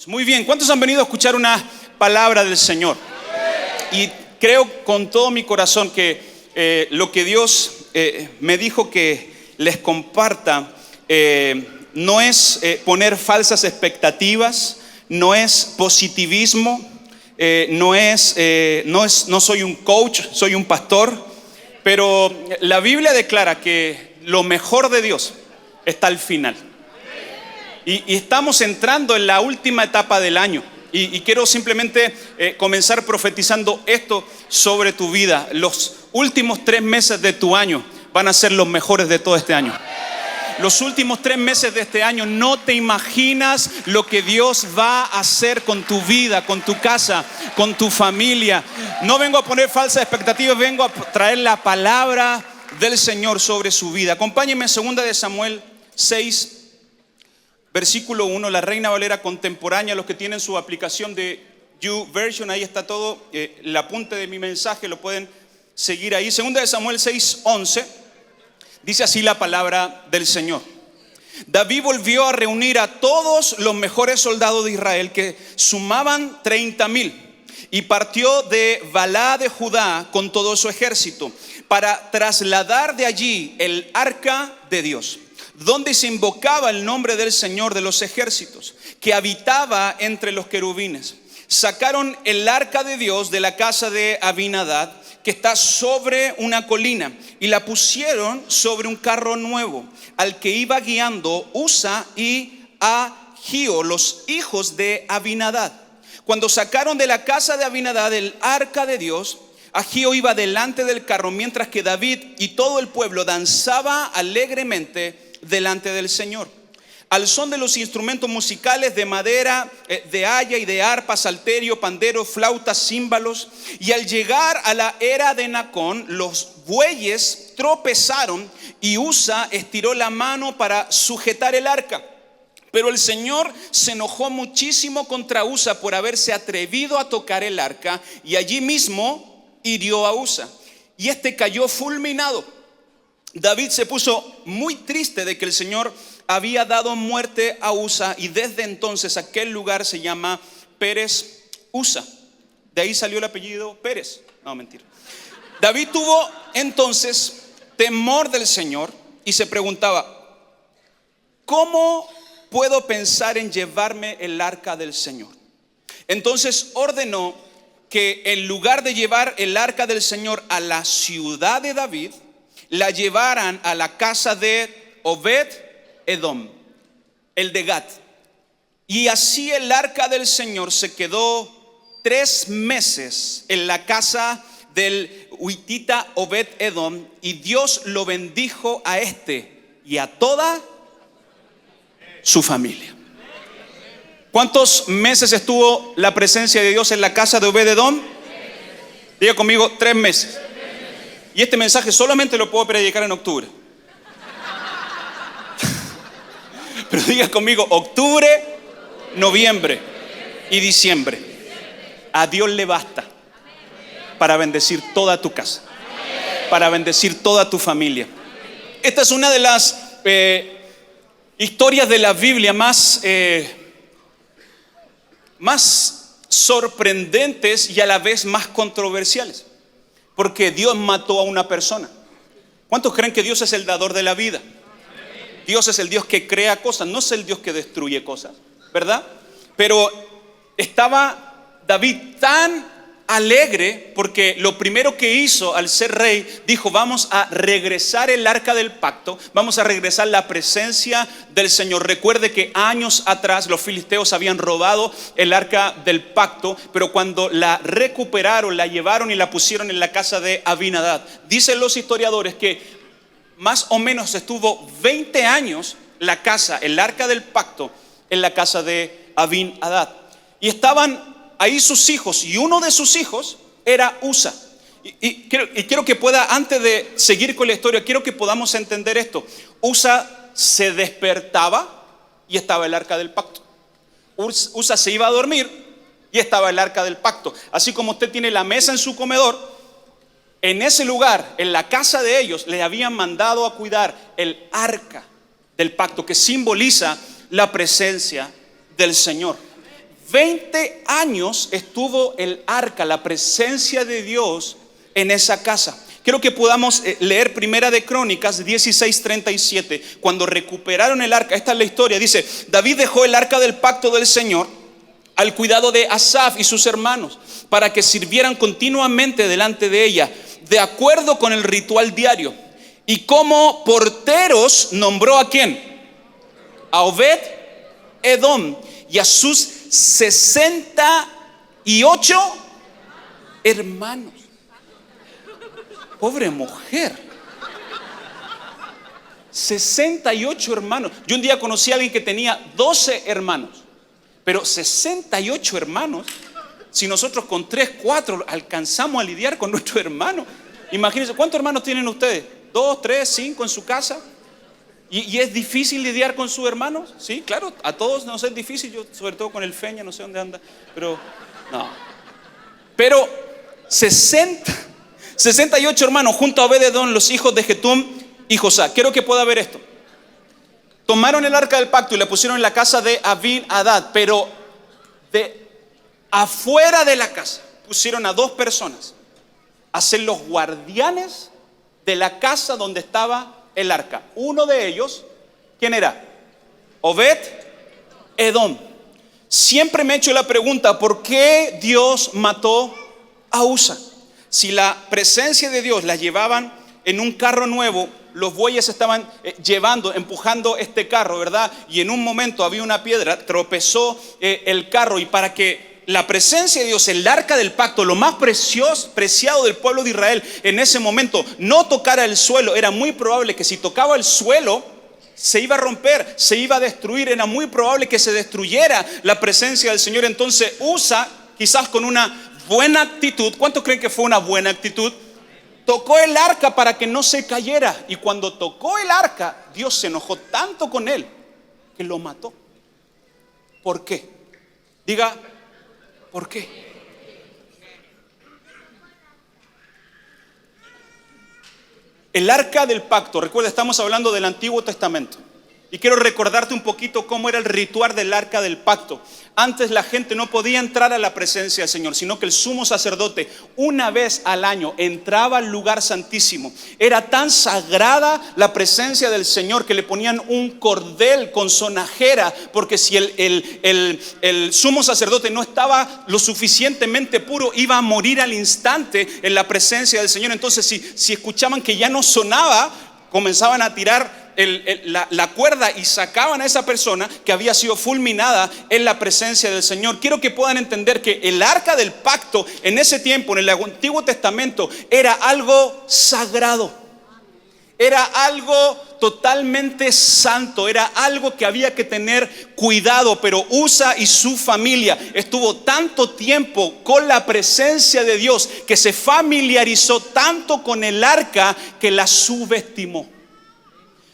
Muy bien, ¿cuántos han venido a escuchar una palabra del Señor? Y creo con todo mi corazón que lo que Dios me dijo que les comparta no es poner falsas expectativas, no es positivismo, no soy un coach, soy un pastor, pero la Biblia declara que lo mejor de Dios está al final. Y estamos entrando en la última etapa del año. Y quiero simplemente comenzar profetizando esto sobre tu vida. Los últimos 3 meses de tu año van a ser los mejores de todo este año. Los últimos 3 meses de este año, no te imaginas lo que Dios va a hacer con tu vida, con tu casa, con tu familia. No vengo a poner falsas expectativas, vengo a traer la palabra del Señor sobre su vida. Acompáñenme a 2 de Samuel 6. Versículo 1, la Reina Valera contemporánea. Los que tienen su aplicación de YouVersion, ahí está todo, el apunte de mi mensaje, lo pueden seguir ahí. 2 de Samuel 6:11, dice así la palabra del Señor. David volvió a reunir a todos los mejores soldados de Israel, que sumaban 30,000, y partió de Balá de Judá con todo su ejército, para trasladar de allí el arca de Dios, donde se invocaba el nombre del Señor de los ejércitos, que habitaba entre los querubines. Sacaron el arca de Dios de la casa de Abinadab, que está sobre una colina, y la pusieron sobre un carro nuevo, al que iba guiando Usa y Ahío, los hijos de Abinadab. Cuando sacaron de la casa de Abinadab el arca de Dios, Ahío iba delante del carro, mientras que David y todo el pueblo danzaba alegremente delante del Señor, al son de los instrumentos musicales de madera, de haya y de arpa, salterio, pandero, flautas, címbalos. Y al llegar a la era de Nacón, los bueyes tropezaron y Usa estiró la mano para sujetar el arca. Pero el Señor se enojó muchísimo contra Usa por haberse atrevido a tocar el arca, y allí mismo hirió a Usa, y este cayó fulminado. David se puso muy triste de que el Señor había dado muerte a Usa, y desde entonces aquel lugar se llama Pérez Usa. De ahí salió el apellido Pérez. No, mentira. David tuvo entonces temor del Señor y se preguntaba: ¿cómo puedo pensar en llevarme el arca del Señor? Entonces ordenó que en lugar de llevar el arca del Señor a la ciudad de David, la llevaran a la casa de Obed-Edom, el de Gat. Y así el arca del Señor se quedó 3 meses en la casa del huitita Obed-Edom, y Dios lo bendijo a este y a toda su familia. ¿Cuántos meses estuvo la presencia de Dios en la casa de Obed-Edom? Diga conmigo, 3 meses. Y este mensaje solamente lo puedo predicar en octubre. Pero diga conmigo, octubre, noviembre y diciembre. A Dios le basta para bendecir toda tu casa, para bendecir toda tu familia. Esta es una de las historias de la Biblia más sorprendentes y a la vez más controversiales. Porque Dios mató a una persona. ¿Cuántos creen que Dios es el dador de la vida? Dios es el Dios que crea cosas, no es el Dios que destruye cosas, ¿verdad? Pero estaba David tan alegre porque lo primero que hizo al ser rey, dijo: vamos a regresar el arca del pacto, vamos a regresar la presencia del Señor. Recuerde que años atrás los filisteos habían robado el arca del pacto, pero cuando la recuperaron, la llevaron y la pusieron en la casa de Abinadab. Dicen los historiadores que más o menos estuvo 20 años la casa, el arca del pacto, en la casa de Abinadab. Y estaban ahí sus hijos, y uno de sus hijos era Usa. Y quiero que pueda, antes de seguir con la historia, quiero que podamos entender esto. Usa se despertaba y estaba el arca del pacto. Usa se iba a dormir y estaba el arca del pacto. Así como usted tiene la mesa en su comedor, en ese lugar, en la casa de ellos, le habían mandado a cuidar el arca del pacto, que simboliza la presencia del Señor. 20 años estuvo el arca, la presencia de Dios en esa casa. Quiero que podamos leer Primera de Crónicas 16:37. Cuando recuperaron el arca, esta es la historia. Dice: David dejó el arca del pacto del Señor al cuidado de Asaf y sus hermanos, para que sirvieran continuamente delante de ella, de acuerdo con el ritual diario. Y como porteros nombró ¿a quién? A Obed Edom y a sus 68 hermanos. Pobre mujer. 68 hermanos. Yo un día conocí a alguien que tenía 12 hermanos, pero 68 hermanos. Si nosotros con 3, 4 alcanzamos a lidiar con nuestros hermanos, imagínense, ¿cuántos hermanos tienen ustedes? 2, 3, 5 en su casa. ¿Y es difícil lidiar con sus hermanos? Sí, claro, a todos nos es difícil. Yo sobre todo con el Feña, no sé dónde anda, pero no. Pero 68 hermanos junto a Obed-Edom, los hijos de Jetum y Josá. Quiero que pueda ver esto. Tomaron el arca del pacto y la pusieron en la casa de Abin-Hadad, pero de afuera de la casa pusieron a 2 personas a ser los guardianes de la casa donde estaba el arca. Uno de ellos, ¿quién era? Obed-Edom. Siempre me he hecho la pregunta: ¿por qué Dios mató a Usa? Si la presencia de Dios la llevaban en un carro nuevo, los bueyes estaban empujando este carro, ¿verdad? Y en un momento había una piedra, tropezó el carro, y para que la presencia de Dios, el arca del pacto, lo más preciado del pueblo de Israel en ese momento, no tocara el suelo, era muy probable que si tocaba el suelo se iba a romper, se iba a destruir. Era muy probable que se destruyera la presencia del Señor. Entonces Usa, quizás con una buena actitud, ¿cuántos creen que fue una buena actitud? Tocó el arca para que no se cayera. Y cuando tocó el arca, Dios se enojó tanto con él que lo mató. ¿Por qué? Diga, ¿por qué? El arca del pacto, recuerda, estamos hablando del Antiguo Testamento. Y quiero recordarte un poquito cómo era el ritual del arca del pacto. Antes la gente no podía entrar a la presencia del Señor, sino que el sumo sacerdote una vez al año entraba al lugar santísimo. Era tan sagrada la presencia del Señor que le ponían un cordel con sonajera, porque si el sumo sacerdote no estaba lo suficientemente puro, iba a morir al instante en la presencia del Señor. Entonces si escuchaban que ya no sonaba, comenzaban a tirar la cuerda y sacaban a esa persona que había sido fulminada en la presencia del Señor. Quiero que puedan entender que el arca del pacto en ese tiempo, en el Antiguo Testamento, era algo sagrado, era algo totalmente santo, era algo que había que tener cuidado. Pero Usa y su familia estuvo tanto tiempo con la presencia de Dios que se familiarizó tanto con el arca que la subestimó.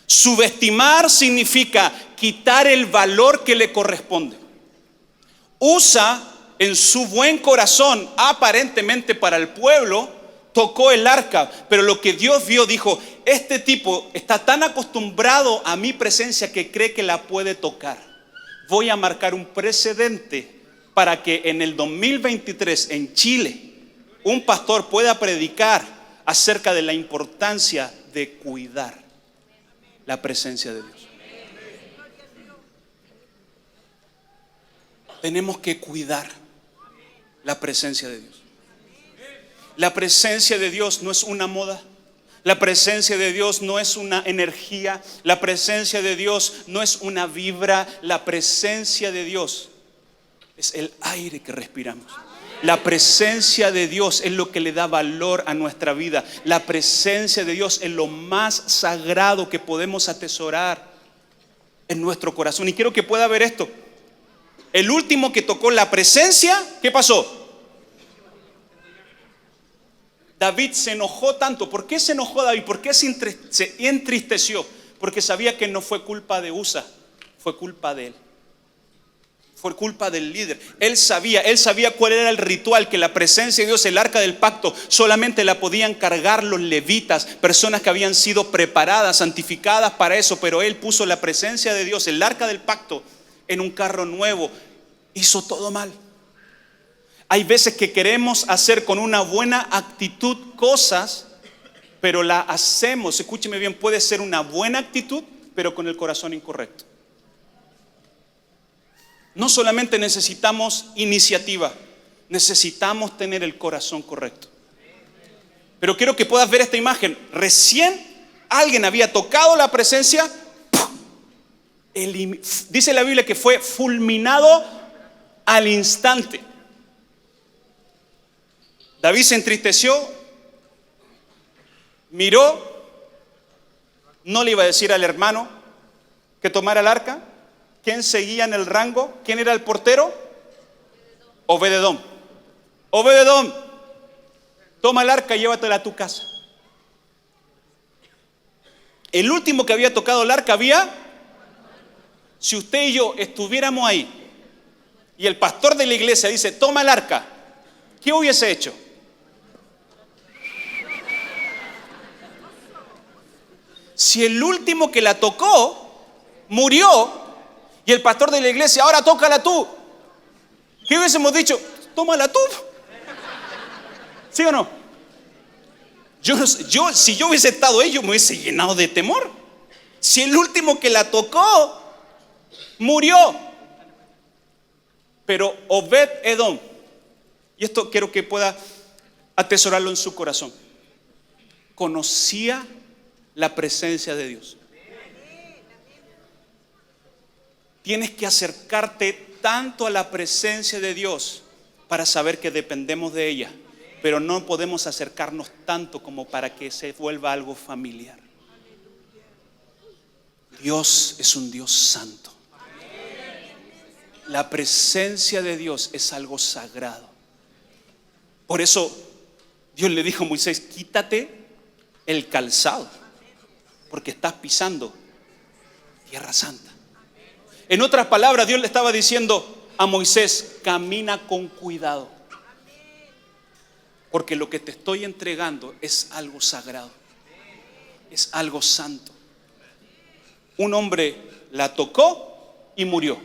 Subestimar significa quitar el valor que le corresponde. Usa, en su buen corazón, aparentemente para el pueblo, tocó el arca, pero lo que Dios vio, dijo: este tipo está tan acostumbrado a mi presencia que cree que la puede tocar. Voy a marcar un precedente para que en el 2023 en Chile un pastor pueda predicar acerca de la importancia de cuidar la presencia de Dios. Tenemos que cuidar la presencia de Dios. La presencia de Dios no es una moda. La presencia de Dios no es una energía. La presencia de Dios no es una vibra. La presencia de Dios es el aire que respiramos. La presencia de Dios es lo que le da valor a nuestra vida. La presencia de Dios es lo más sagrado que podemos atesorar en nuestro corazón. Y quiero que pueda ver esto. El último que tocó la presencia, ¿qué pasó? David se enojó tanto. ¿Por qué se enojó David? ¿Por qué se entristeció? Porque sabía que no fue culpa de Usa, fue culpa de él. Fue culpa del líder. Él sabía cuál era el ritual, que la presencia de Dios, el arca del pacto, solamente la podían cargar los levitas, personas que habían sido preparadas, santificadas para eso. Pero él puso la presencia de Dios, el arca del pacto, en un carro nuevo. hizo todo mal. Hay veces que queremos hacer con una buena actitud cosas, pero la hacemos, escúcheme bien, puede ser una buena actitud, pero con el corazón incorrecto. No solamente necesitamos iniciativa, necesitamos tener el corazón correcto. Pero quiero que puedas ver esta imagen. Recién alguien había tocado la presencia, dice la Biblia que fue fulminado al instante. David se entristeció, miró, no le iba a decir al hermano que tomara el arca. ¿Quién seguía en el rango? ¿Quién era el portero? Obed-edom. Obed-edom, toma el arca y llévatela a tu casa. El último que había tocado el arca si usted y yo estuviéramos ahí y el pastor de la iglesia dice, toma el arca, ¿qué hubiese hecho? Si el último que la tocó murió y el pastor de la iglesia, ahora tócala tú, ¿qué hubiésemos dicho? Tómala tú. ¿Sí o no? Si yo hubiese estado ahí, yo me hubiese llenado de temor. Si el último que la tocó murió. Pero Obed-edom, y esto quiero que pueda atesorarlo en su corazón, conocía la presencia de Dios. Tienes que acercarte tanto a la presencia de Dios para saber que dependemos de ella, pero no podemos acercarnos tanto como para que se vuelva algo familiar. Dios es un Dios santo. La presencia de Dios es algo sagrado. Por eso Dios le dijo a Moisés, quítate el calzado, porque estás pisando tierra santa. En otras palabras, Dios le estaba diciendo a Moisés, camina con cuidado, porque lo que te estoy entregando es algo sagrado, es algo santo. Un hombre la tocó y murió,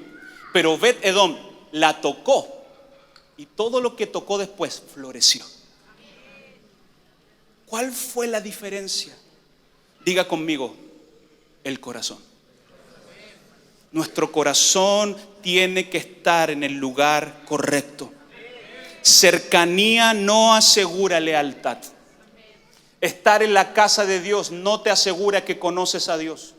pero Obed-edom la tocó y todo lo que tocó después floreció. ¿Cuál fue la diferencia? Diga conmigo, el corazón. Nuestro corazón tiene que estar en el lugar correcto. Cercanía no asegura lealtad. Estar en la casa de Dios no te asegura que conoces a Dios.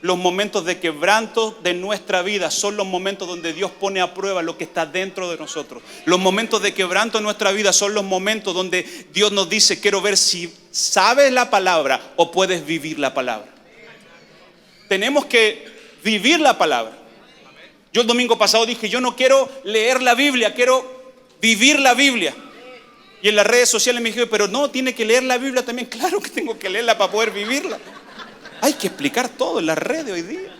Los momentos de quebranto de nuestra vida son los momentos donde Dios pone a prueba lo que está dentro de nosotros. Los momentos de quebranto en nuestra vida son los momentos donde Dios nos dice, quiero ver si sabes la palabra o puedes vivir la palabra. Tenemos que vivir la palabra. Yo el domingo pasado dije, yo no quiero leer la Biblia, quiero vivir la Biblia. Y en las redes sociales me dijeron, pero no, tiene que leer la Biblia también. Claro que tengo que leerla para poder vivirla. Hay que explicar todo en las redes hoy día.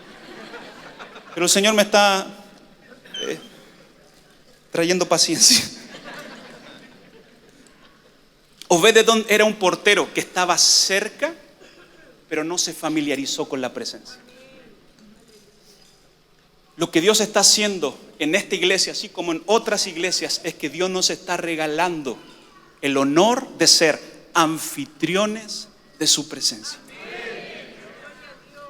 Pero el Señor me está trayendo paciencia. Obed-edom era un portero que estaba cerca, pero no se familiarizó con la presencia. Lo que Dios está haciendo en esta iglesia, así como en otras iglesias, es que Dios nos está regalando el honor de ser anfitriones de su presencia.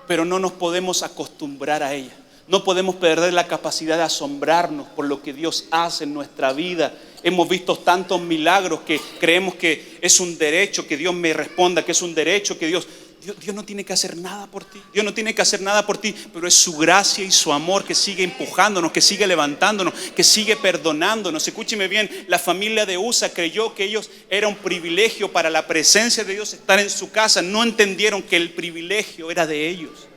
Pero no nos podemos acostumbrar a ella. No podemos perder la capacidad de asombrarnos por lo que Dios hace en nuestra vida. Hemos visto tantos milagros que creemos que es un derecho que Dios me responda, que es un derecho que Dios no tiene que hacer nada por ti. Dios no tiene que hacer nada por ti, pero es su gracia y su amor que sigue empujándonos, que sigue levantándonos, que sigue perdonándonos. Escúcheme bien, la familia de Usa creyó que ellos era un privilegio para la presencia de Dios estar en su casa. No entendieron que el privilegio era de ellos.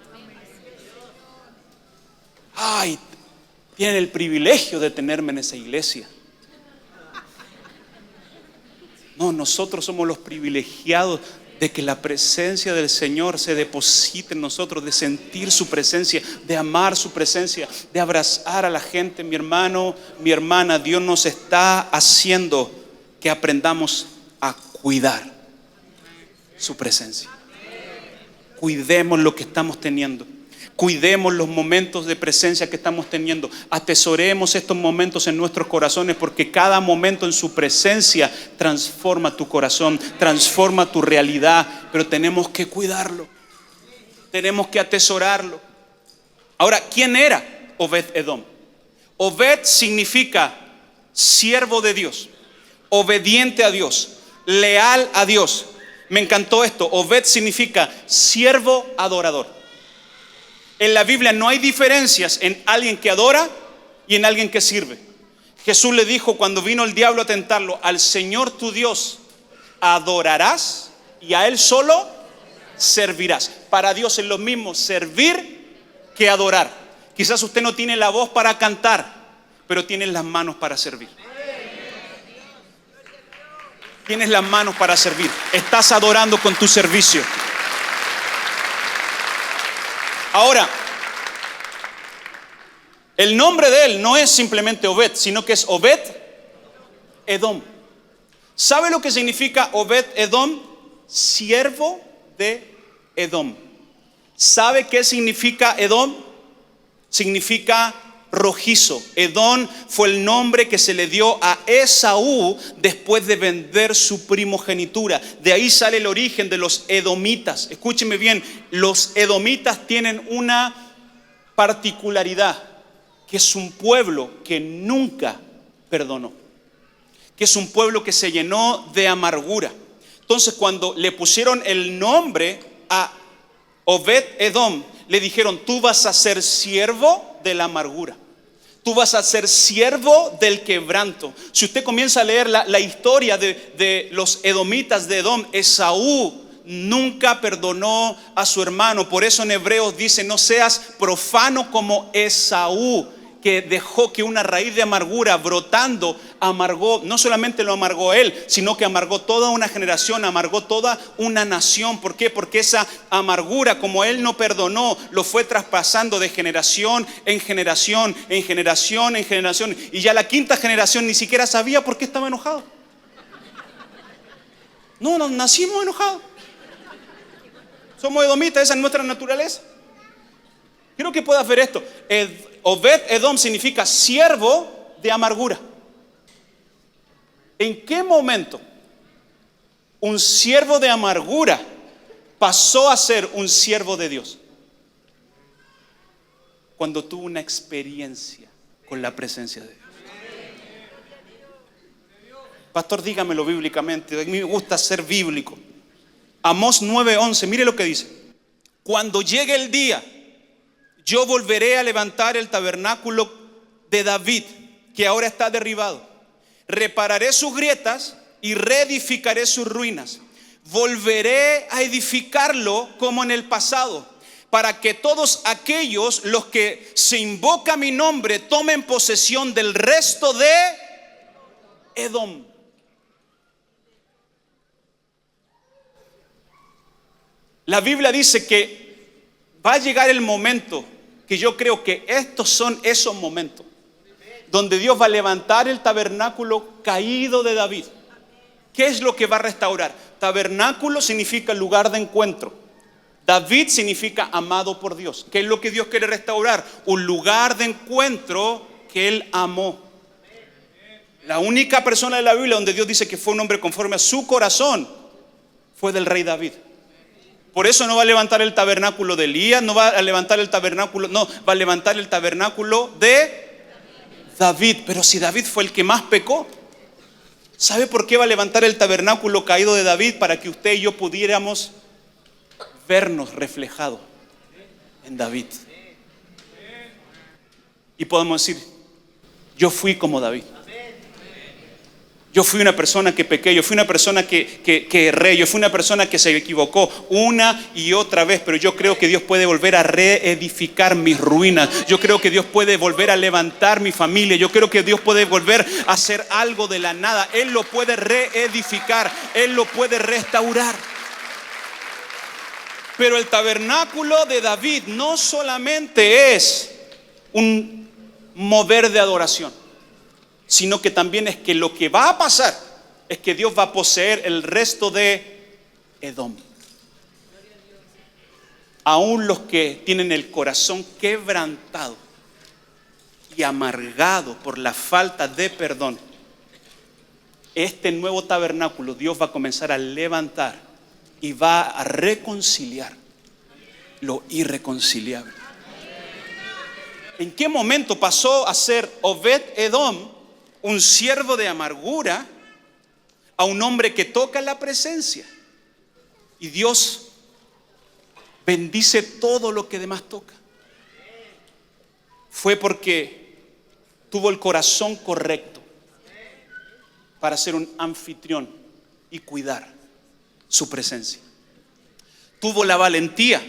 Ay, tienen el privilegio de tenerme en esa iglesia. No, nosotros somos los privilegiados de que la presencia del Señor se deposite en nosotros, de sentir su presencia, de amar su presencia, de abrazar a la gente. Mi hermano, mi hermana, Dios nos está haciendo que aprendamos a cuidar su presencia. Cuidemos lo que estamos teniendo. Cuidemos los momentos de presencia que estamos teniendo. Atesoremos estos momentos en nuestros corazones, porque cada momento en su presencia transforma tu corazón, transforma tu realidad. Pero tenemos que cuidarlo. Tenemos que atesorarlo. Ahora, ¿quién era Obed-Edom? Obed significa siervo de Dios, obediente a Dios, leal a Dios. Me encantó esto. Obed significa siervo adorador. En la Biblia no hay diferencias en alguien que adora y en alguien que sirve. Jesús le dijo cuando vino el diablo a tentarlo: al Señor tu Dios adorarás y a Él solo servirás. Para Dios es lo mismo servir que adorar. Quizás usted no tiene la voz para cantar, pero tiene las manos para servir. Tienes las manos para servir. Estás adorando con tu servicio. Ahora, el nombre de él no es simplemente Obed, sino que es Obed-Edom. ¿Sabe lo que significa Obed-Edom? Siervo de Edom. ¿Sabe qué significa Edom? Significa rojizo. Edom fue el nombre que se le dio a Esaú después de vender su primogenitura. De ahí sale el origen de los edomitas. Escúcheme bien, los edomitas tienen una particularidad, que es un pueblo que nunca perdonó, que es un pueblo que se llenó de amargura. Entonces, cuando le pusieron el nombre a Obed-Edom, le dijeron: tú vas a ser siervo de la amargura. Tú vas a ser siervo del quebranto. Si usted comienza a leer la historia de los edomitas de Edom, Esaú nunca perdonó a su hermano. Por eso en Hebreos dice: no seas profano como Esaú, que dejó que una raíz de amargura brotando amargó, no solamente lo amargó él, sino que amargó toda una generación, amargó toda una nación. ¿Por qué? Porque esa amargura, como él no perdonó, lo fue traspasando de generación en generación, en generación en generación, y ya la quinta generación ni siquiera sabía por qué estaba enojado. No, nacimos enojados. Somos edomitas, esa es nuestra naturaleza. Quiero que puedas ver esto. Obed-Edom significa siervo de amargura. ¿En qué momento un siervo de amargura pasó a ser un siervo de Dios? Cuando tuvo una experiencia con la presencia de Dios. Pastor, dígamelo bíblicamente. A mí me gusta ser bíblico. Amós 9:11, mire lo que dice: cuando llegue el día, yo volveré a levantar el tabernáculo de David, que ahora está derribado. Repararé sus grietas y reedificaré sus ruinas. Volveré a edificarlo como en el pasado, para que todos aquellos los que se invoca mi nombre tomen posesión del resto de Edom. La Biblia dice que va a llegar el momento, que yo creo que estos son esos momentos, donde Dios va a levantar el tabernáculo caído de David. ¿Qué es lo que va a restaurar? Tabernáculo significa lugar de encuentro. David significa amado por Dios. ¿Qué es lo que Dios quiere restaurar? Un lugar de encuentro que Él amó. La única persona de la Biblia donde Dios dice que fue un hombre conforme a su corazón fue del rey David. Por eso no va a levantar el tabernáculo de Elías, no va a levantar el tabernáculo, no, va a levantar el tabernáculo de David. Pero si David fue el que más pecó, ¿sabe por qué va a levantar el tabernáculo caído de David? Para que usted y yo pudiéramos vernos reflejados en David. Y podemos decir: yo fui como David. Yo fui una persona que pequé, yo fui una persona que erré, yo fui una persona que se equivocó una y otra vez, pero yo creo que Dios puede volver a reedificar mis ruinas. Yo creo que Dios puede volver a levantar mi familia. Yo creo que Dios puede volver a hacer algo de la nada. Él lo puede reedificar, Él lo puede restaurar. Pero el tabernáculo de David no solamente es un mover de adoración, sino que también es que lo que va a pasar es que Dios va a poseer el resto de Edom. aún los que tienen el corazón quebrantado y amargado por la falta de perdón, este nuevo tabernáculo Dios va a comenzar a levantar y va a reconciliar lo irreconciliable. ¿En qué momento pasó a ser Obed-Edom, un siervo de amargura, a un hombre que toca la presencia? Y Dios bendice todo lo que demás toca. Fue porque tuvo el corazón correcto para ser un anfitrión y cuidar su presencia. Tuvo la valentía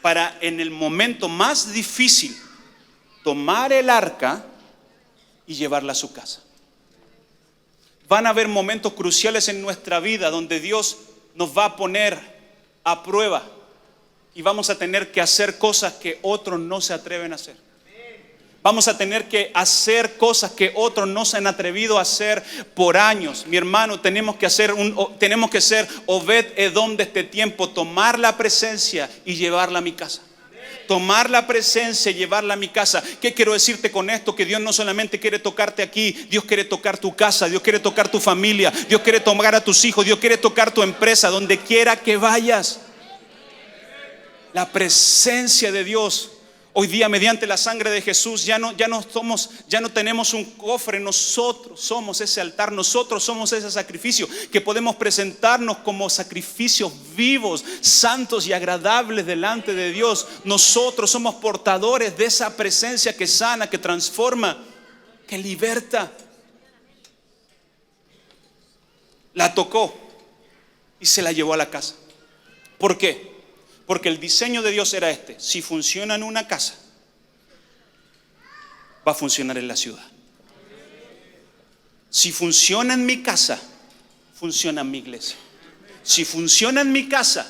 para, en el momento más difícil, tomar el arca y llevarla a su casa. Van a haber momentos cruciales en nuestra vida donde Dios nos va a poner a prueba y vamos a tener que hacer cosas que otros no se atreven a hacer. Vamos a tener que hacer cosas que otros no se han atrevido a hacer por años. Mi hermano, tenemos que ser Obed-Edom de este tiempo, tomar la presencia y llevarla a mi casa. Tomar la presencia y llevarla a mi casa. ¿Qué quiero decirte con esto? Que Dios no solamente quiere tocarte aquí, Dios quiere tocar tu casa, Dios quiere tocar tu familia, Dios quiere tocar a tus hijos, Dios quiere tocar tu empresa, donde quiera que vayas. La presencia de Dios. Hoy día, mediante la sangre de Jesús, ya no tenemos un cofre. Nosotros somos ese altar, nosotros somos ese sacrificio que podemos presentarnos como sacrificios vivos, santos y agradables delante de Dios. Nosotros somos portadores de esa presencia que sana, que transforma, que liberta. La tocó y se la llevó a la casa. ¿Por qué? Porque el diseño de Dios era este: si funciona en una casa, va a funcionar en la ciudad. Si funciona en mi casa, funciona en mi iglesia. Si funciona en mi casa,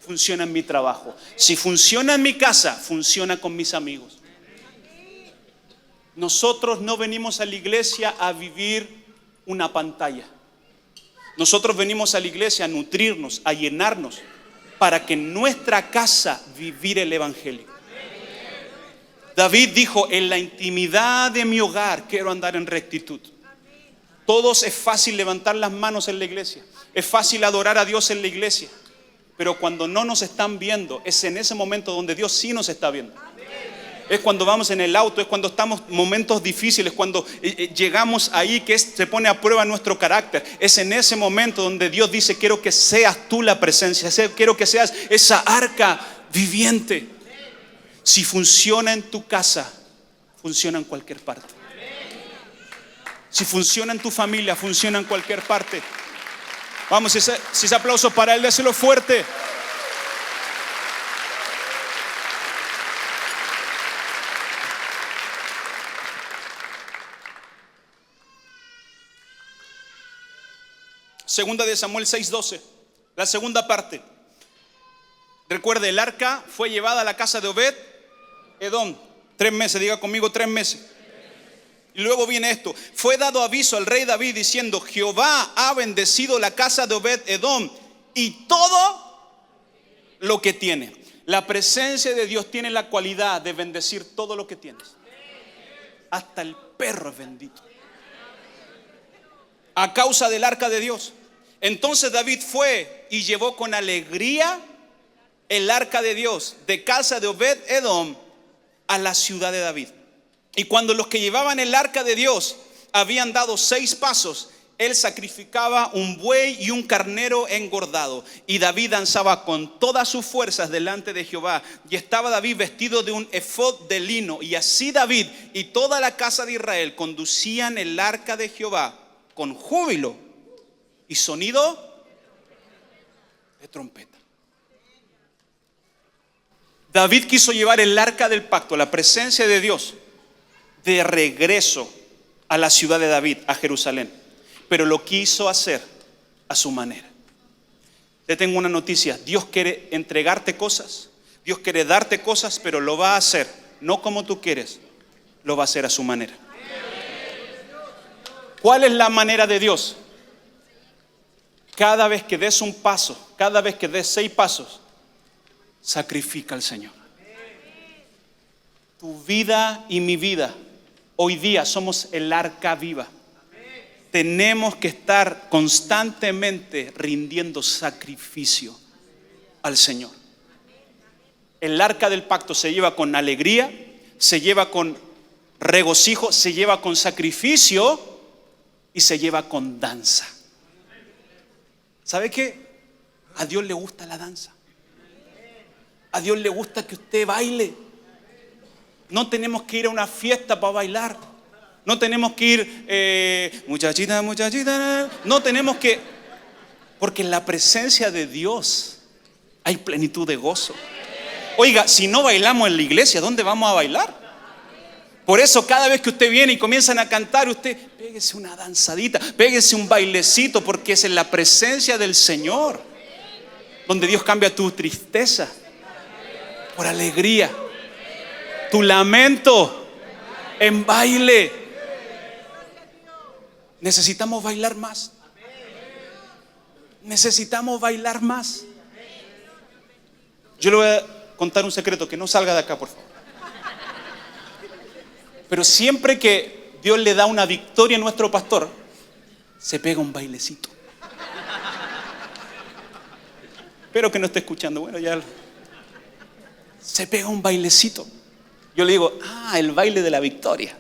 funciona en mi trabajo. Si funciona en mi casa, funciona con mis amigos. Nosotros no venimos a la iglesia a vivir una pantalla. Nosotros venimos a la iglesia a nutrirnos, a llenarnos, para que en nuestra casa vivir el evangelio. David dijo: en la intimidad de mi hogar quiero andar en rectitud. Todos es fácil levantar las manos en la iglesia, es fácil adorar a Dios en la iglesia, pero cuando no nos están viendo, es en ese momento donde Dios sí nos está viendo. Es cuando vamos en el auto, es cuando estamos en momentos difíciles, cuando llegamos ahí que se pone a prueba nuestro carácter. Es en ese momento donde Dios dice: quiero que seas tú la presencia, quiero que seas esa arca viviente. Si funciona en tu casa, funciona en cualquier parte. Si funciona en tu familia, funciona en cualquier parte. Vamos, si ese aplauso para Él, déselo fuerte. Segunda de Samuel 6:12, la segunda parte. Recuerde, el arca fue llevada a la casa de Obed-Edom. 3 meses, diga conmigo, 3 meses. Y luego viene esto: fue dado aviso al rey David diciendo: Jehová ha bendecido la casa de Obed-Edom y todo lo que tiene. La presencia de Dios tiene la cualidad de bendecir todo lo que tienes. Hasta el perro es bendito a causa del arca de Dios. Entonces David fue y llevó con alegría el arca de Dios de casa de Obed-Edom a la ciudad de David. Y cuando los que llevaban el arca de Dios habían dado 6 pasos, él sacrificaba un buey y un carnero engordado. Y David danzaba con todas sus fuerzas delante de Jehová. Y estaba David vestido de un efod de lino. Y así David y toda la casa de Israel conducían el arca de Jehová con júbilo y sonido de trompeta. David quiso llevar el arca del pacto, la presencia de Dios, de regreso a la ciudad de David, a Jerusalén, pero lo quiso hacer a su manera. Te tengo una noticia: Dios quiere entregarte cosas, Dios quiere darte cosas, pero lo va a hacer no como tú quieres, lo va a hacer a su manera. ¿Cuál es la manera de Dios? Cada vez que des un paso, cada vez que des 6 pasos, sacrifica al Señor. Tu vida y mi vida, hoy día somos el arca viva. Tenemos que estar constantemente rindiendo sacrificio al Señor. El arca del pacto se lleva con alegría, se lleva con regocijo, se lleva con sacrificio y se lleva con danza. ¿Sabe qué? A Dios le gusta la danza. A Dios le gusta que usted baile. No tenemos que ir a una fiesta para bailar. No tenemos que ir, muchachita, muchachita. No tenemos que, porque en la presencia de Dios hay plenitud de gozo. Oiga, si no bailamos en la iglesia, ¿dónde vamos a bailar? Por eso cada vez que usted viene y comienzan a cantar, usted péguese una danzadita, péguese un bailecito, porque es en la presencia del Señor donde Dios cambia tu tristeza por alegría, tu lamento en baile. Necesitamos bailar más. Necesitamos bailar más. Yo le voy a contar un secreto, que no salga de acá, por favor. Pero siempre que Dios le da una victoria a nuestro pastor, se pega un bailecito. Espero que no esté escuchando. Bueno, ya se pega un bailecito. Yo le digo, el baile de la victoria.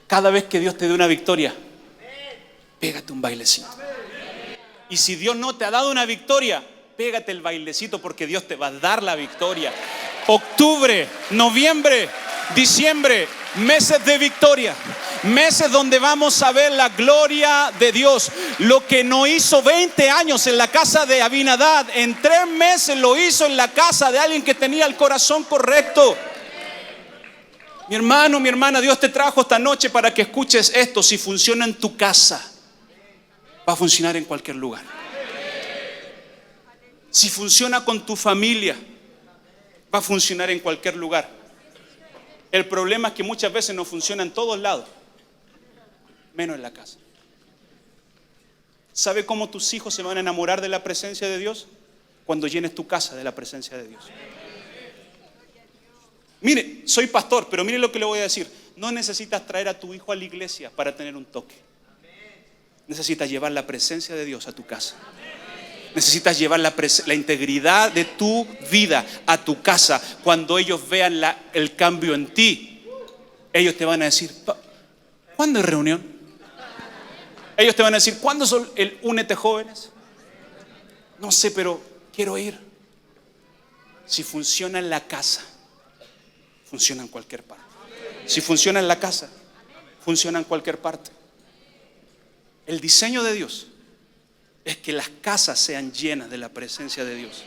Cada vez que Dios te dé una victoria, pégate un bailecito. Y si Dios no te ha dado una victoria, pégate el bailecito, porque Dios te va a dar la victoria. Octubre, noviembre, diciembre, meses de victoria, meses donde vamos a ver la gloria de Dios. Lo que no hizo 20 años en la casa de Abinadab, en 3 meses lo hizo en la casa de alguien que tenía el corazón correcto. Mi hermano, mi hermana, Dios te trajo esta noche para que escuches esto. Si funciona en tu casa, va a funcionar en cualquier lugar. Si funciona con tu familia, va a funcionar en cualquier lugar. El problema es que muchas veces no funciona en todos lados, menos en la casa. ¿Sabe cómo tus hijos se van a enamorar de la presencia de Dios? Cuando llenes tu casa de la presencia de Dios. Mire, soy pastor, pero mire lo que le voy a decir. No necesitas traer a tu hijo a la iglesia para tener un toque. Necesitas llevar la presencia de Dios a tu casa. Necesitas llevar la integridad de tu vida a tu casa. Cuando ellos vean el cambio en ti, ellos te van a decir, ¿cuándo es reunión? Ellos te van a decir, ¿cuándo son el Únete Jóvenes? No sé, pero quiero ir. Si funciona en la casa, funciona en cualquier parte. Si funciona en la casa, funciona en cualquier parte. El diseño de Dios es que las casas sean llenas de la presencia de Dios.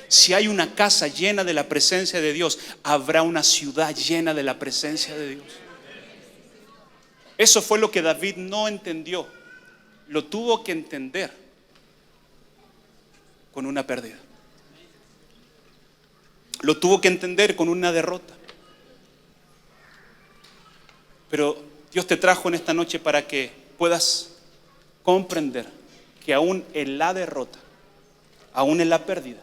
Si hay una casa llena de la presencia de Dios, habrá una ciudad llena de la presencia de Dios. Eso fue lo que David no entendió. Lo tuvo que entender con una pérdida. Lo tuvo que entender con una derrota. Pero Dios te trajo en esta noche para que puedas comprender que aún en la derrota, aún en la pérdida,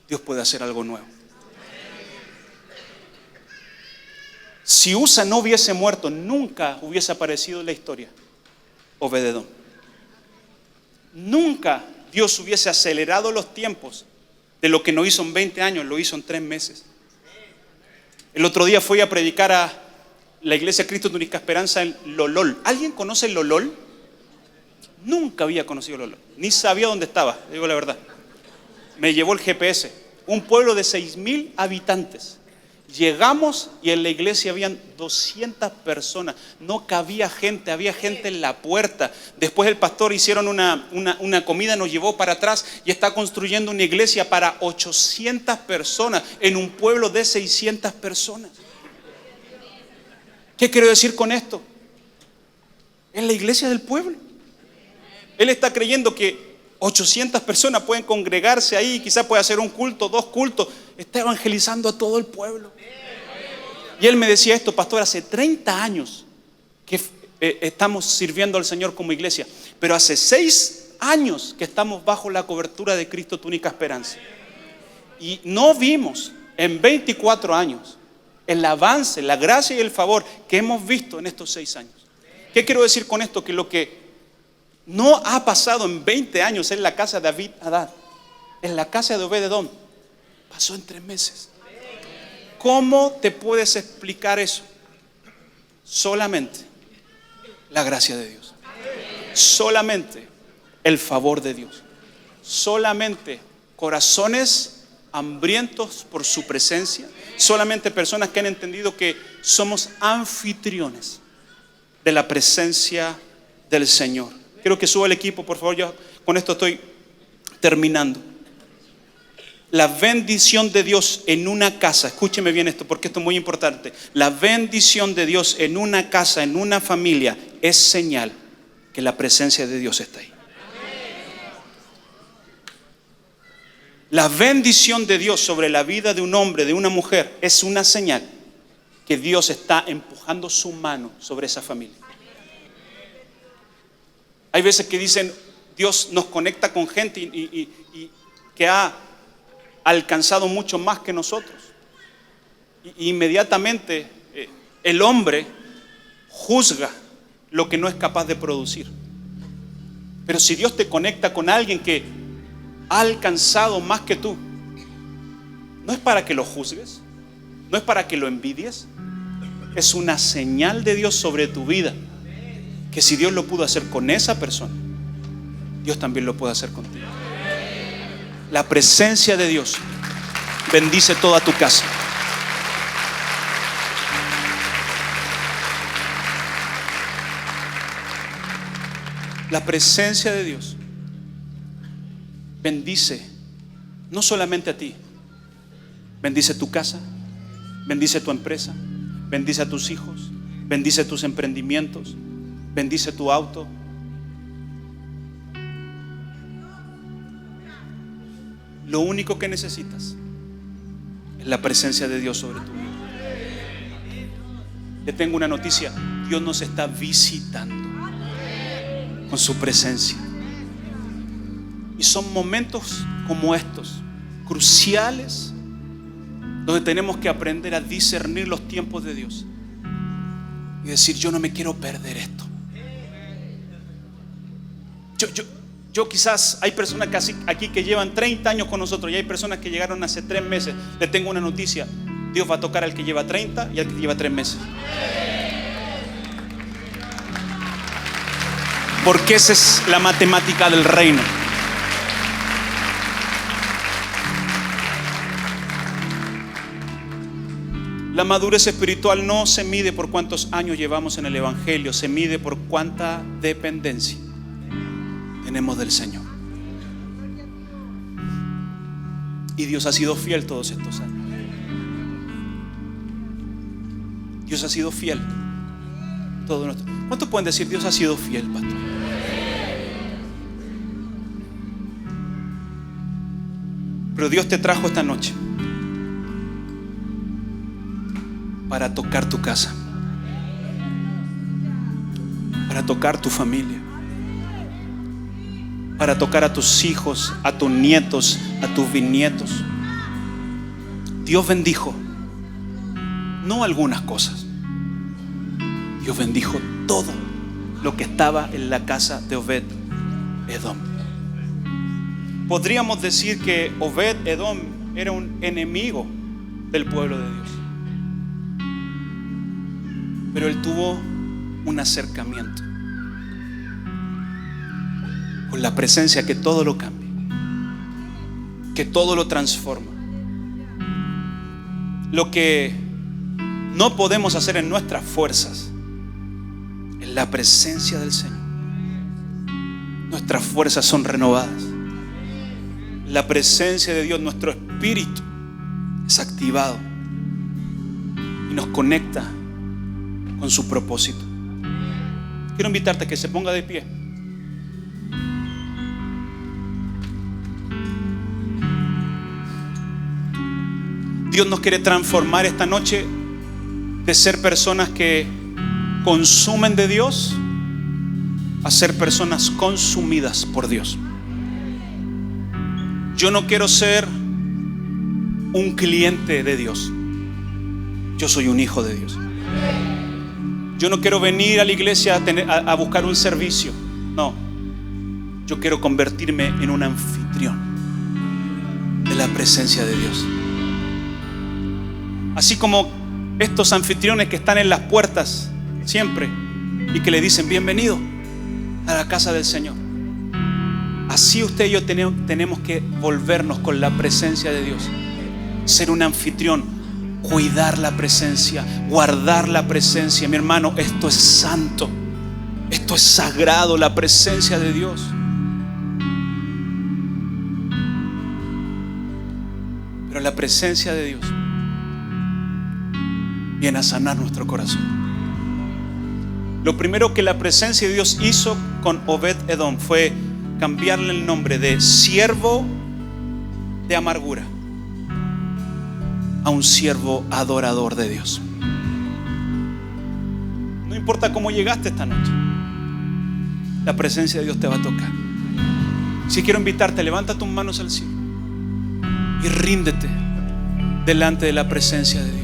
Dios puede hacer algo nuevo. Si Usa no hubiese muerto, nunca hubiese aparecido en la historia Obed-edom. Nunca Dios hubiese acelerado los tiempos de lo que no hizo en 20 años, lo hizo en 3 meses. El otro día fui a predicar a la iglesia Cristo de Única Esperanza en Lolol. ¿Alguien conoce Lolol? Nunca había conocido Lolol, ni sabía dónde estaba, digo la verdad. Me llevó el GPS, un pueblo de 6,000 habitantes. Llegamos y en la iglesia habían 200 personas, no cabía gente, había gente en la puerta. Después el pastor hicieron una comida, nos llevó para atrás y está construyendo una iglesia para 800 personas en un pueblo de 600 personas. ¿Qué quiero decir con esto? Es la iglesia del pueblo. Él está creyendo que 800 personas pueden congregarse ahí, quizás puede hacer un culto, 2 cultos. Está evangelizando a todo el pueblo. Y él me decía esto, pastor, hace 30 años que estamos sirviendo al Señor como iglesia, pero hace 6 años que estamos bajo la cobertura de Cristo, tu única esperanza. Y no vimos en 24 años el avance, la gracia y el favor que hemos visto en estos 6 años. ¿Qué quiero decir con esto? Que lo que no ha pasado en 20 años en la casa de David Hadad, en la casa de Obed-Edom, pasó en 3 meses. ¿Cómo te puedes explicar eso? Solamente la gracia de Dios. Solamente el favor de Dios. Solamente corazones hambrientos por su presencia. Solamente personas que han entendido que somos anfitriones de la presencia del Señor. Quiero que suba el equipo, por favor. Yo con esto estoy terminando. La bendición de Dios en una casa, escúcheme bien esto porque esto es muy importante. La bendición de Dios en una casa, en una familia, es señal que la presencia de Dios está ahí. La bendición de Dios sobre la vida de un hombre, de una mujer, es una señal que Dios está empujando su mano sobre esa familia. Hay veces que dicen, Dios nos conecta con gente y que ha alcanzado mucho más que nosotros. Y inmediatamente el hombre juzga lo que no es capaz de producir. Pero si Dios te conecta con alguien que ha alcanzado más que tú, no es para que lo juzgues, no es para que lo envidies, es una señal de Dios sobre tu vida, que si Dios lo pudo hacer con esa persona, Dios también lo puede hacer contigo. La presencia de Dios bendice toda tu casa. La presencia de Dios bendice no solamente a ti, bendice tu casa, bendice tu empresa, bendice a tus hijos, bendice tus emprendimientos, bendice tu auto. Lo único que necesitas es la presencia de Dios sobre tu vida. Le tengo una noticia: Dios nos está visitando con su presencia. Y son momentos como estos, cruciales, donde tenemos que aprender a discernir los tiempos de Dios y decir, yo no me quiero perder esto. Yo quizás, hay personas que aquí que llevan 30 años con nosotros, y hay personas que llegaron hace 3 meses. Le tengo una noticia: Dios va a tocar al que lleva 30 y al que lleva 3 meses. Porque esa es la matemática del reino. La madurez espiritual no se mide por cuántos años llevamos en el Evangelio, se mide por cuánta dependencia tenemos del Señor. Y Dios ha sido fiel todos estos años. Dios ha sido fiel. ¿Cuántos pueden decir Dios ha sido fiel, pastor? Pero Dios te trajo esta noche para tocar tu casa, para tocar tu familia, para tocar a tus hijos, a tus nietos, a tus bisnietos. Dios bendijo no algunas cosas, Dios bendijo todo lo que estaba en la casa de Obed-Edom. Podríamos decir que Obed-Edom era un enemigo del pueblo de Dios, pero él tuvo un acercamiento con la presencia que todo lo cambia, que todo lo transforma. Lo que no podemos hacer en nuestras fuerzas, en la presencia del Señor, nuestras fuerzas son renovadas. La presencia de Dios, nuestro espíritu es activado y nos conecta con su propósito. Quiero invitarte a que se ponga de pie. Dios nos quiere transformar esta noche de ser personas que consumen de Dios a ser personas consumidas por Dios. Yo no quiero ser un cliente de Dios. Yo soy un hijo de Dios. Yo no quiero venir a la iglesia a buscar un servicio. No. Yo quiero convertirme en un anfitrión de la presencia de Dios. Así como estos anfitriones que están en las puertas siempre y que le dicen bienvenido a la casa del Señor. Así usted y yo tenemos que volvernos con la presencia de Dios. Ser un anfitrión, cuidar la presencia, guardar la presencia. Mi hermano, esto es santo, esto es sagrado, la presencia de Dios. Pero la presencia de Dios viene a sanar nuestro corazón. Lo primero que la presencia de Dios hizo con Obed-Edom fue cambiarle el nombre de siervo de amargura a un siervo adorador de Dios. No importa cómo llegaste esta noche, la presencia de Dios te va a tocar. Si quiero invitarte, levanta tus manos al cielo y ríndete delante de la presencia de Dios.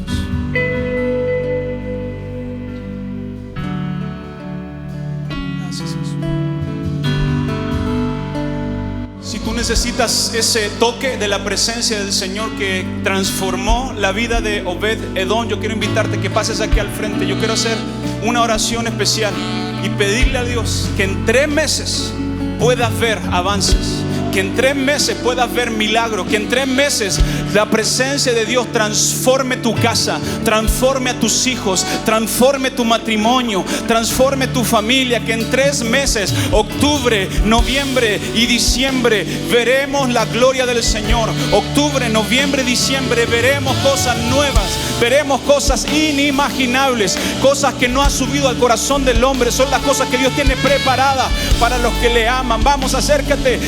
Si tú necesitas ese toque de la presencia del Señor que transformó la vida de Obed-Edom, yo quiero invitarte que pases aquí al frente. Yo quiero hacer una oración especial y pedirle a Dios que en 3 meses puedas ver avances, que en 3 meses puedas ver milagros, que en 3 meses la presencia de Dios transforme tu casa, transforme a tus hijos, transforme tu matrimonio, transforme tu familia. Que en 3 meses, octubre, noviembre y diciembre, veremos la gloria del Señor. Octubre, noviembre, diciembre, veremos cosas nuevas, veremos cosas inimaginables, cosas que no ha subido al corazón del hombre. Son las cosas que Dios tiene preparadas para los que le aman. Vamos, acércate.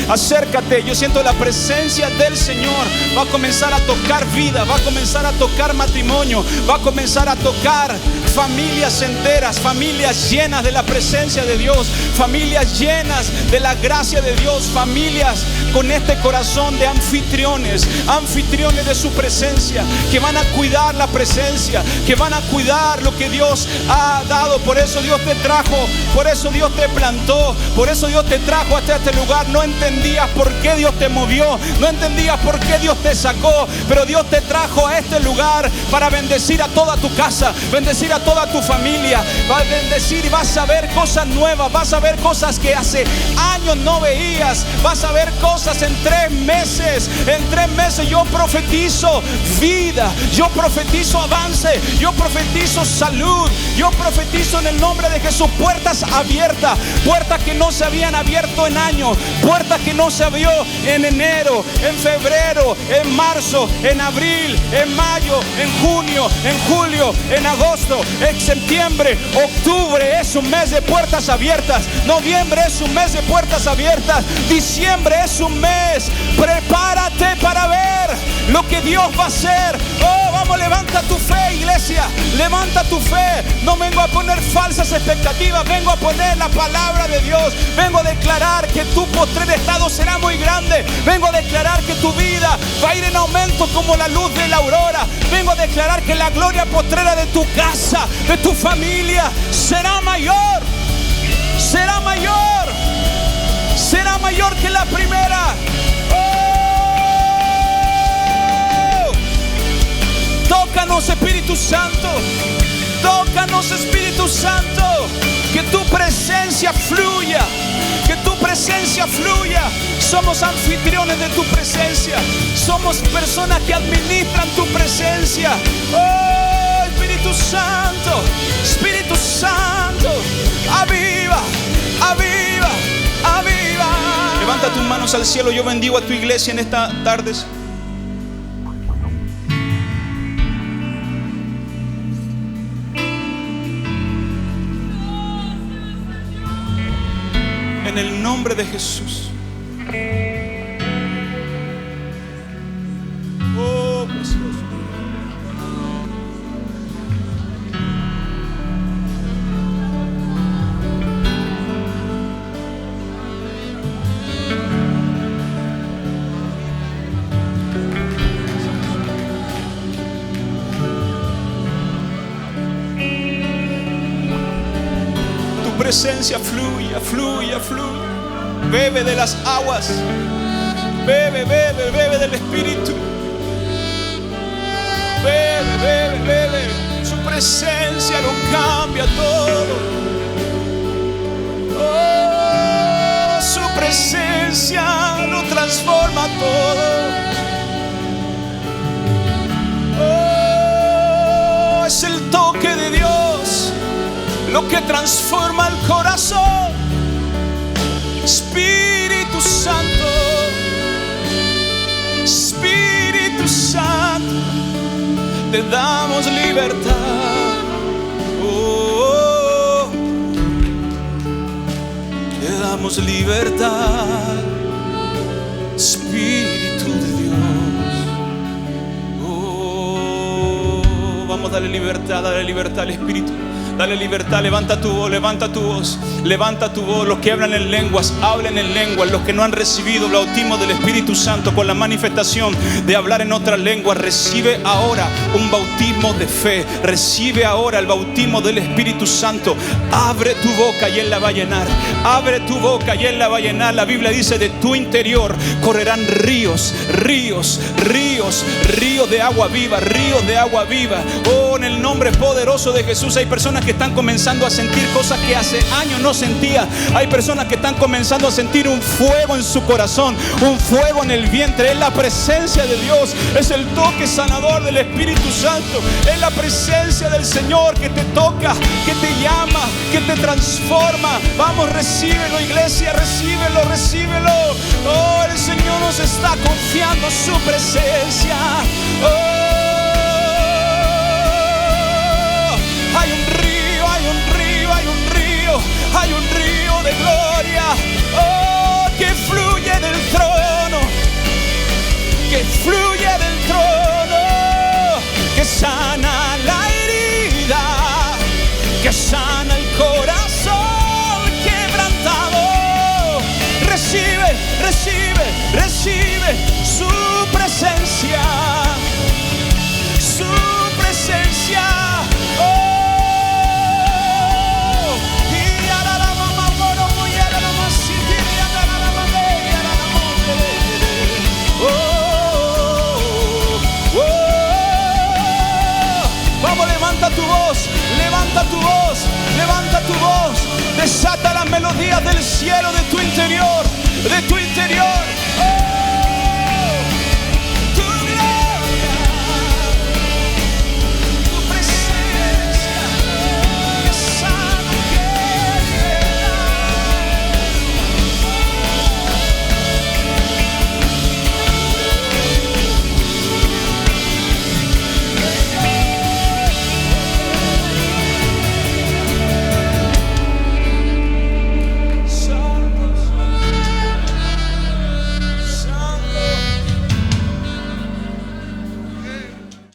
Yo siento la presencia del Señor. Va a comenzar a tocar vida, va a comenzar a tocar matrimonio, va a comenzar a tocar familias enteras, familias llenas de la presencia de Dios, familias llenas de la gracia de Dios, familias con este corazón de anfitriones, anfitriones de su presencia, que van a cuidar la presencia, que van a cuidar lo que Dios ha dado. Por eso Dios te trajo, por eso Dios te plantó, por eso Dios te trajo hasta este lugar. No entendías por qué Dios te movió, no entendías por qué Dios te sacó, pero Dios te trajo a este lugar para bendecir a toda tu casa, bendecir a toda tu familia. Va a bendecir y vas a ver cosas nuevas, vas a ver cosas que hace años no veías, vas a ver cosas en 3 meses. En 3 meses yo profetizo vida, yo profetizo avance, yo profetizo salud, yo profetizo en el nombre de Jesús puertas abiertas, puertas que no se habían abierto en años, puertas que no se abrió en enero, en febrero, en marzo, en abril, en mayo, en junio, en julio, en agosto, en septiembre. Octubre es un mes de puertas abiertas, noviembre es un mes de puertas abiertas, diciembre es un mes. Prepárate para ver lo que Dios va a hacer. Oh, vamos, levanta tu fe, iglesia, levanta tu fe. No vengo a poner falsas expectativas, vengo a poner la palabra de Dios. Vengo a declarar que tu postrer estado será muy grande. Vengo a declarar que tu vida va a ir en aumento como la luz de la aurora. Vengo a declarar que la gloria postrera de tu casa, de tu familia, será mayor, será mayor, será mayor que la primera. Tócanos, Espíritu Santo. Tócanos, Espíritu Santo. Que tu presencia fluya. Que tu presencia fluya. Somos anfitriones de tu presencia. Somos personas que administran tu presencia. Oh, Espíritu Santo. Espíritu Santo. Aviva, aviva, aviva. Levanta tus manos al cielo. Yo bendigo a tu iglesia en esta tarde. En el nombre de Jesús. Oh, precioso. presencia fluya, fluya, fluya. Bebe de las aguas. Bebe, bebe, bebe del Espíritu. Bebe, bebe, bebe. Su presencia lo cambia todo. Oh, su presencia lo transforma todo. Oh, es el toque de Dios lo que transforma el corazón. Espíritu Santo, Espíritu Santo, te damos libertad. Oh, te damos libertad, Espíritu de Dios. Oh, vamos a darle libertad al Espíritu. Dale libertad, levanta tu voz, levanta tu voz, levanta tu voz. Los que hablan en lenguas, hablen en lenguas. Los que no han recibido el bautismo del Espíritu Santo con la manifestación de hablar en otras lenguas, recibe ahora un bautismo de fe. Recibe ahora el bautismo del Espíritu Santo. Abre tu boca y Él la va a llenar. Abre tu boca y Él la va a llenar. La Biblia dice: de tu interior correrán ríos, ríos, ríos, ríos de agua viva, ríos de agua viva. Oh, en el nombre poderoso de Jesús. Hay personas que están comenzando a sentir cosas que hace años no sentía. Hay personas que están comenzando a sentir un fuego en su corazón, un fuego en el vientre. Es la presencia de Dios, es el toque sanador del Espíritu Santo. Es la presencia del Señor que te toca, que te llama, que te transforma. Vamos, recíbelo, iglesia, recíbelo, recíbelo. Oh, el Señor nos está confiando su presencia. Oh, hay un río, hay un río, hay un río, hay un río de gloria. Oh, que fluye del trono, que fluye del trono, que sana la herida, que sana el corazón quebrantado. Recibe, recibe, recibe su presencia, su presencia. Levanta tu voz, levanta tu voz, levanta tu voz. Desata las melodías del cielo de tu interior, de tu interior.